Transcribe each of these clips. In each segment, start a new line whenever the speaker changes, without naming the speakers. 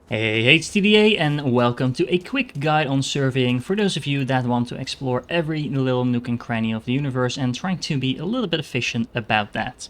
Hey HTDA, and welcome to a quick guide on surveying for those of you that want to explore every little nook and cranny of the universe and trying to be a little bit efficient about that.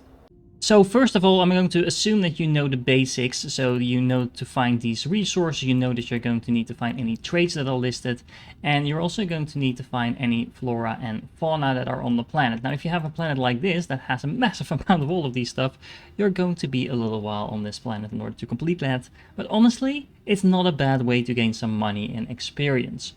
So first of all, I'm going to assume that you know the basics, so you know to find these resources, you know that you're going to need to find any traits that are listed, and you're also going to need to find any flora and fauna that are on the planet. Now if you have a planet like this that has a massive amount of all of these stuff, you're going to be a little while on this planet in order to complete that, but honestly, it's not a bad way to gain some money and experience.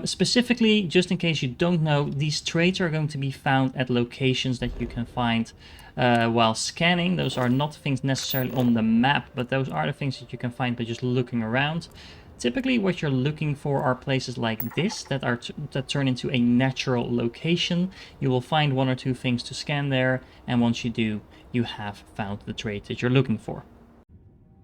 Specifically, just in case you don't know, these traits are going to be found at locations that you can find while scanning. Those are not things necessarily on the map, but those are the things that you can find by just looking around. Typically what you're looking for are places like this that turn into a natural location. You will find one or two things to scan there, and once you do, you have found the trait that you're looking for.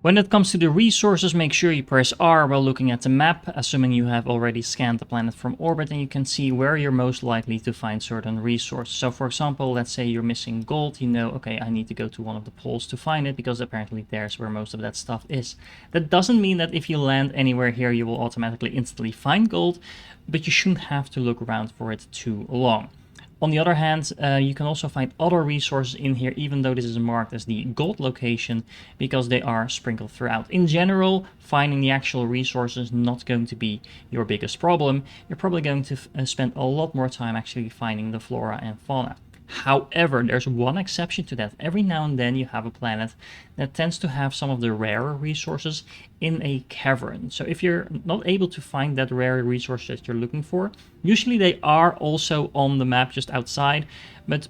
When it comes to the resources, make sure you press R while looking at the map, assuming you have already scanned the planet from orbit, and you can see where you're most likely to find certain resources. So for example, let's say you're missing gold, you know, okay, I need to go to one of the poles to find it, because apparently there's where most of that stuff is. That doesn't mean that if you land anywhere here, you will automatically instantly find gold, but you shouldn't have to look around for it too long. On the other hand, you can also find other resources in here, even though this is marked as the gold location, because they are sprinkled throughout. In general, finding the actual resources is not going to be your biggest problem. You're probably going to spend a lot more time actually finding the flora and fauna. However, there's one exception to that. Every now and then you have a planet that tends to have some of the rarer resources in a cavern. So if you're not able to find that rare resource that you're looking for, usually they are also on the map just outside, but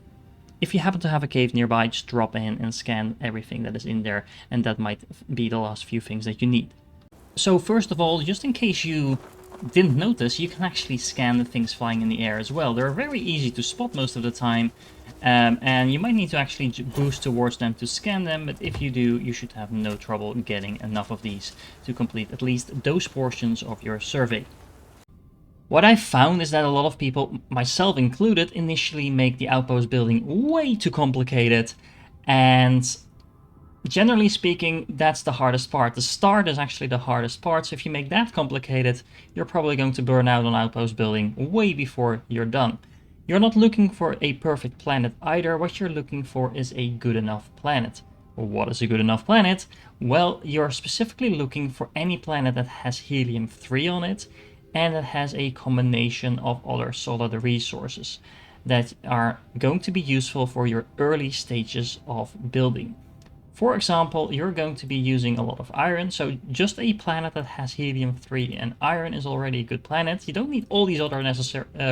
if you happen to have a cave nearby, just drop in and scan everything that is in there, and that might be the last few things that you need. So first of all, just in case you didn't notice, you can actually scan the things flying in the air as well. They're very easy to spot most of the time, and you might need to actually boost towards them to scan them, but if you do, you should have no trouble getting enough of these to complete at least those portions of your survey. What I found is that a lot of people, myself included, initially make the outpost building way too complicated, and generally speaking, that's the hardest part. The start is actually the hardest part, so if you make that complicated, you're probably going to burn out on outpost building way before you're done. You're not looking for a perfect planet either. What you're looking for is a good enough planet. What is a good enough planet? Well, you're specifically looking for any planet that has helium-3 on it and that has a combination of other solid resources that are going to be useful for your early stages of building. For example, you're going to be using a lot of iron, so just a planet that has helium-3 and iron is already a good planet. You don't need all these other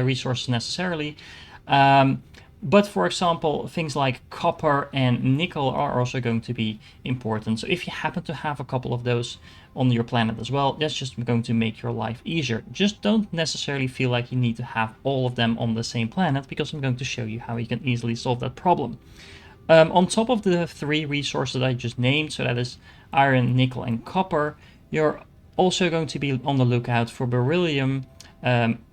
resources necessarily, but for example, things like copper and nickel are also going to be important. So if you happen to have a couple of those on your planet as well, that's just going to make your life easier. Just don't necessarily feel like you need to have all of them on the same planet, because I'm going to show you how you can easily solve that problem. On top of the three resources that I just named, so that is iron, nickel, and copper, you're also going to be on the lookout for beryllium,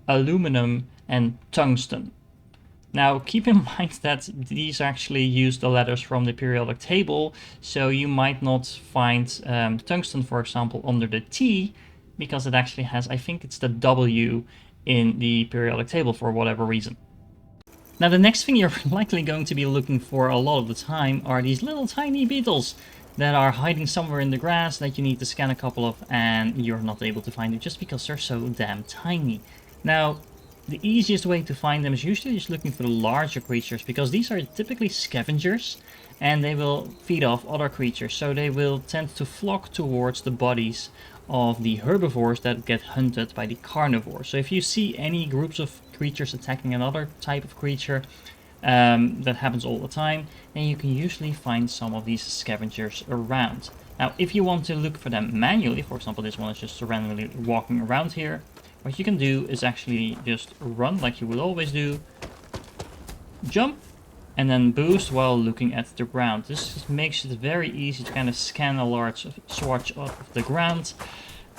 aluminum, and tungsten. Now, keep in mind that these actually use the letters from the periodic table, so you might not find tungsten, for example, under the T, because it actually has, I think it's the W in the periodic table for whatever reason. Now the next thing you're likely going to be looking for a lot of the time are these little tiny beetles that are hiding somewhere in the grass that you need to scan a couple of, and you're not able to find them just because they're so damn tiny. Now, the easiest way to find them is usually just looking for the larger creatures, because these are typically scavengers and they will feed off other creatures, so they will tend to flock towards the bodies of the herbivores that get hunted by the carnivores. So if you see any groups of creatures attacking another type of creature, that happens all the time, then you can usually find some of these scavengers around. Now, if you want to look for them manually, for example, this one is just randomly walking around here, what you can do is actually just run like you would always do, jump, and then boost while looking at the ground. This just makes it very easy to kind of scan a large swatch of the ground.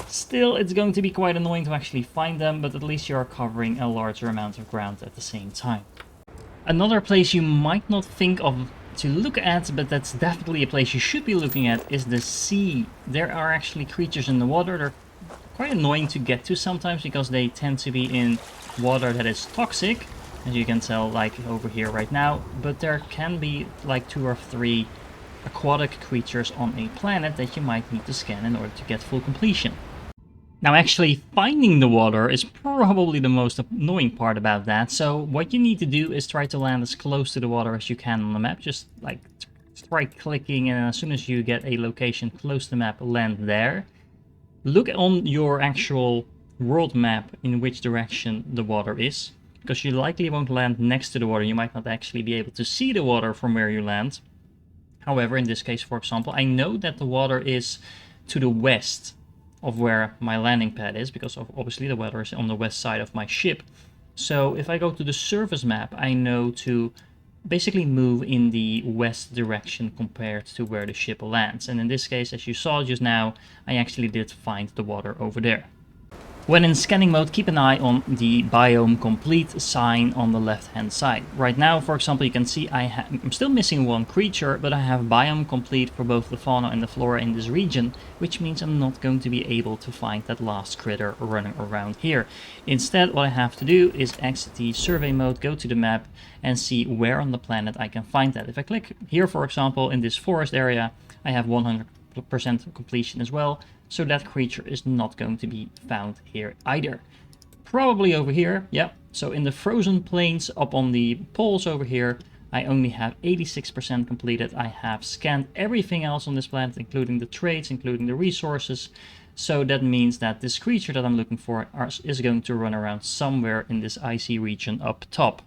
Still, it's going to be quite annoying to actually find them, but at least you're covering a larger amount of ground at the same time. Another place you might not think of to look at, but that's definitely a place you should be looking at, is the sea. There are actually creatures in the water. They're quite annoying to get to sometimes because they tend to be in water that is toxic, as you can tell, like over here right now. But there can be like 2 or 3 aquatic creatures on a planet that you might need to scan in order to get full completion. Now actually finding the water is probably the most annoying part about that, so what you need to do is try to land as close to the water as you can on the map. Just like try clicking, and as soon as you get a location close to the map, land there. Look on your actual world map in which direction the water is, because you likely won't land next to the water. You might not actually be able to see the water from where you land. However, in this case, for example, I know that the water is to the west of where my landing pad is, because obviously the water is on the west side of my ship. So if I go to the surface map, I know to basically move in the west direction compared to where the ship lands. And in this case, as you saw just now, I actually did find the water over there. When in scanning mode, keep an eye on the biome complete sign on the left hand side. Right now, for example, you can see I'm still missing 1 creature, but I have biome complete for both the fauna and the flora in this region, which means I'm not going to be able to find that last critter running around here. Instead, what I have to do is exit the survey mode, go to the map, and see where on the planet I can find that. If I click here, for example, in this forest area, I have 100% completion as well. So that creature is not going to be found here either. Probably over here, yeah. So in the frozen plains up on the poles over here, I only have 86% completed. I have scanned everything else on this planet, including the traits, including the resources. So that means that this creature that I'm looking for is going to run around somewhere in this icy region up top.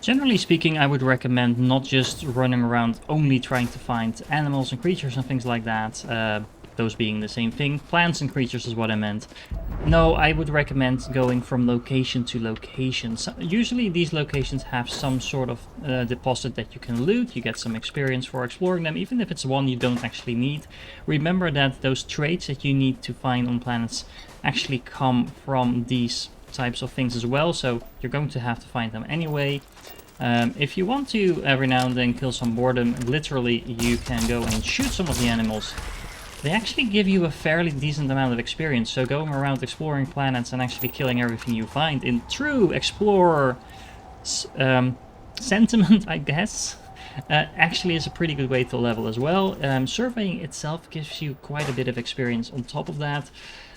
Generally speaking, I would recommend not just running around only trying to find animals and creatures and things like that. Those being the same thing. Plants and creatures is what I meant. No, I would recommend going from location to location. So usually these locations have some sort of deposit that you can loot. You get some experience for exploring them, even if it's one you don't actually need. Remember that those traits that you need to find on planets actually come from these types of things as well, so you're going to have to find them anyway. If you want to every now and then kill some boredom, literally you can go and shoot some of the animals. They actually give you a fairly decent amount of experience, so going around exploring planets and actually killing everything you find in true explorer sentiment, I guess, actually is a pretty good way to level as well. Surveying itself gives you quite a bit of experience on top of that,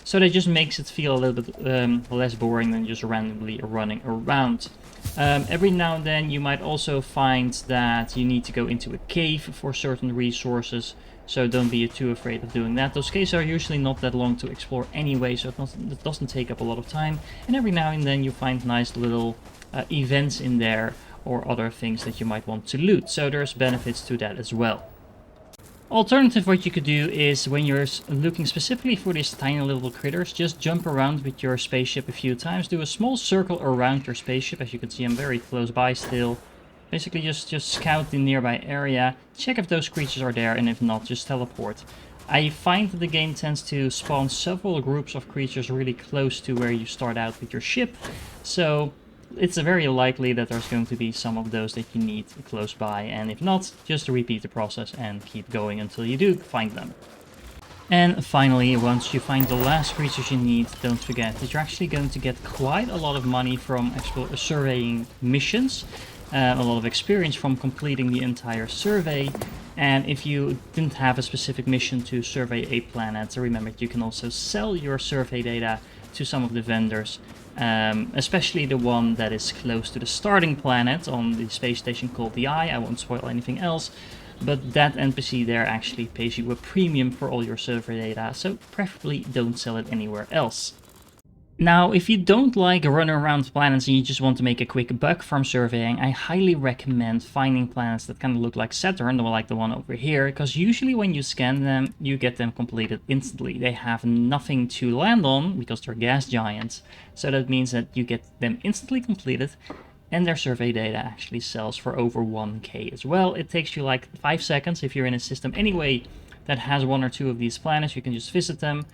so that just makes it feel a little bit less boring than just randomly running around. Every now and then you might also find that you need to go into a cave for certain resources, so don't be too afraid of doing that. Those caves are usually not that long to explore anyway, so it doesn't take up a lot of time. And every now and then you find nice little events in there or other things that you might want to loot, so there's benefits to that as well. Alternative, what you could do is when you're looking specifically for these tiny little critters, just jump around with your spaceship a few times, do a small circle around your spaceship. As you can see, I'm very close by still. Basically just scout the nearby area, check if those creatures are there, and if not, just teleport. I find that the game tends to spawn several groups of creatures really close to where you start out with your ship, so it's very likely that there's going to be some of those that you need close by, and if not, just repeat the process and keep going until you do find them. And finally, once you find the last creatures you need, don't forget that you're actually going to get quite a lot of money from surveying missions, a lot of experience from completing the entire survey. And if you didn't have a specific mission to survey a planet, remember you can also sell your survey data to some of the vendors, especially the one that is close to the starting planet on the space station called the Eye. I won't spoil anything else, but that NPC there actually pays you a premium for all your survey data, so preferably don't sell it anywhere else. Now, if you don't like running around planets and you just want to make a quick buck from surveying, I highly recommend finding planets that kind of look like Saturn, like the one over here, because usually when you scan them, you get them completed instantly. They have nothing to land on because they're gas giants, so that means that you get them instantly completed, and their survey data actually sells for over 1k as well. It takes you like 5 seconds if you're in a system anyway that has 1 or 2 of these planets. You can just visit them.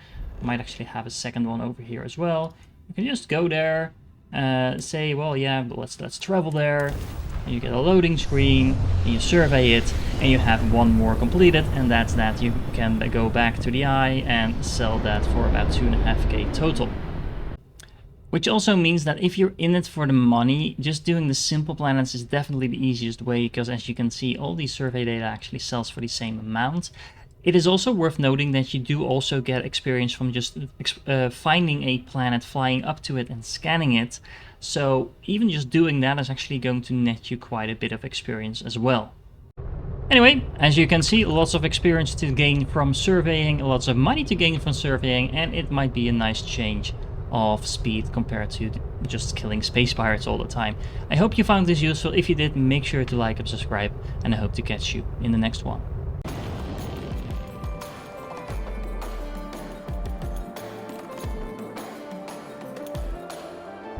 Might actually have a second one over here as well. You can just go there, say, well, yeah, but let's travel there. You get a loading screen, you survey it, and you have one more completed, and that's that. You can go back to the eye and sell that for about 2.5k total. Which also means that if you're in it for the money, just doing the simple planets is definitely the easiest way, because as you can see, all these survey data actually sells for the same amount. It is also worth noting that you do also get experience from just finding a planet, flying up to it and scanning it. So even just doing that is actually going to net you quite a bit of experience as well. Anyway, as you can see, lots of experience to gain from surveying, lots of money to gain from surveying, and it might be a nice change of speed compared to just killing space pirates all the time. I hope you found this useful. If you did, make sure to like and subscribe, and I hope to catch you in the next one.